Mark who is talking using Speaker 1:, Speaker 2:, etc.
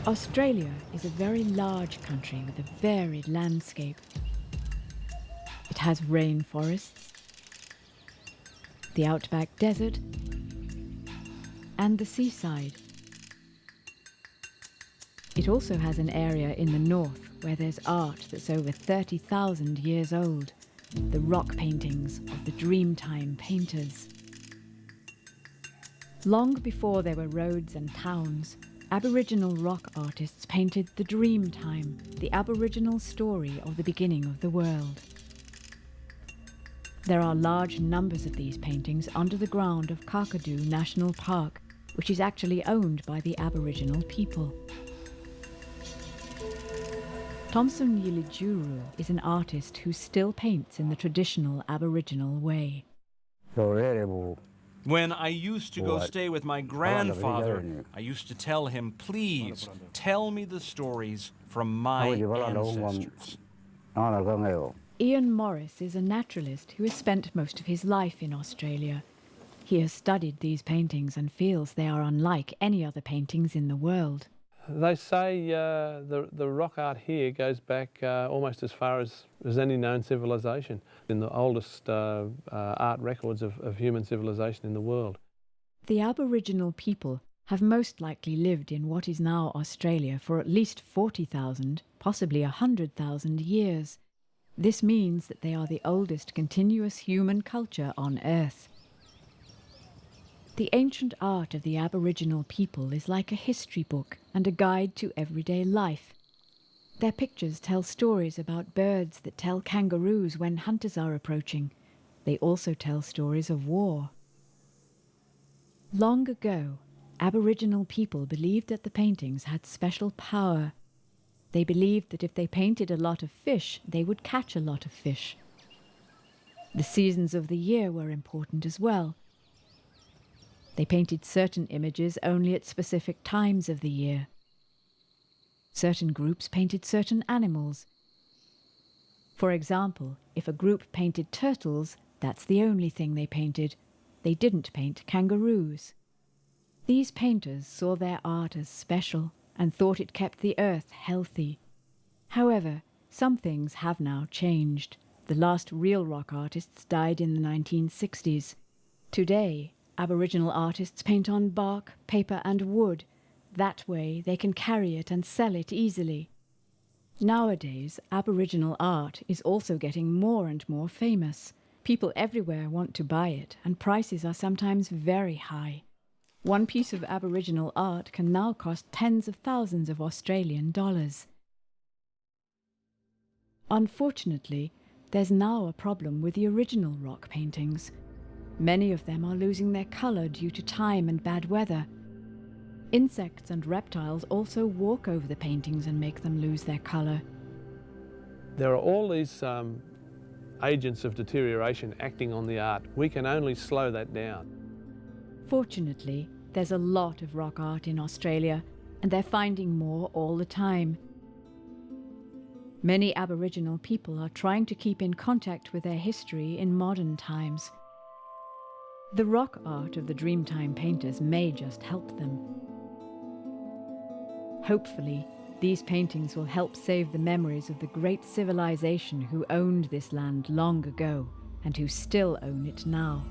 Speaker 1: Australia is a very large country with a varied landscape. It has rainforests, the outback desert, and the seaside. It also has an area in the north where there's art that's over 30,000 years old, the rock paintings of the Dreamtime painters. Long before there were roads and towns, Aboriginal rock artists painted the Dreamtime, the Aboriginal story of the beginning of the world. There are large numbers of these paintings under the ground of Kakadu National Park, which is actually owned by the Aboriginal people. Thompson Yilijuru is an artist who still paints in the traditional Aboriginal way.
Speaker 2: When I used to go stay with my grandfather, I used to tell him, "Please, tell me the stories from my ancestors."
Speaker 1: Ian Morris is a naturalist who has spent most of his life in Australia. He has studied these paintings and feels they are unlike any other paintings in the world.
Speaker 3: They say the rock art here goes back almost as far as any known civilization, in the oldest art records of human civilization in the world.
Speaker 1: The Aboriginal people have most likely lived in what is now Australia for at least 40,000, possibly 100,000 years. This means that they are the oldest continuous human culture on Earth. The ancient art of the Aboriginal people is like a history book and a guide to everyday life. Their pictures tell stories about birds that tell kangaroos when hunters are approaching. They also tell stories of war. Long ago, Aboriginal people believed that the paintings had special power. They believed that if they painted a lot of fish, they would catch a lot of fish. The seasons of the year were important as well. They painted certain images only at specific times of the year. Certain groups painted certain animals. For example, if a group painted turtles, that's the only thing they painted. They didn't paint kangaroos. These painters saw their art as special and thought it kept the earth healthy. However, some things have now changed. The last real rock artists died in the 1960s. Today, Aboriginal artists paint on bark, paper and wood. That way they can carry it and sell it easily. Nowadays, Aboriginal art is also getting more and more famous. People everywhere want to buy it, and prices are sometimes very high. One piece of Aboriginal art can now cost tens of thousands of Australian dollars. Unfortunately, there's now a problem with the original rock paintings. Many of them are losing their colour due to time and bad weather. Insects and reptiles also walk over the paintings and make them lose their colour.
Speaker 3: There are all these agents of deterioration acting on the art. We can only slow that down.
Speaker 1: Fortunately, there's a lot of rock art in Australia, and they're finding more all the time. Many Aboriginal people are trying to keep in contact with their history in modern times. The rock art of the Dreamtime painters may just help them. Hopefully, these paintings will help save the memories of the great civilization who owned this land long ago and who still own it now.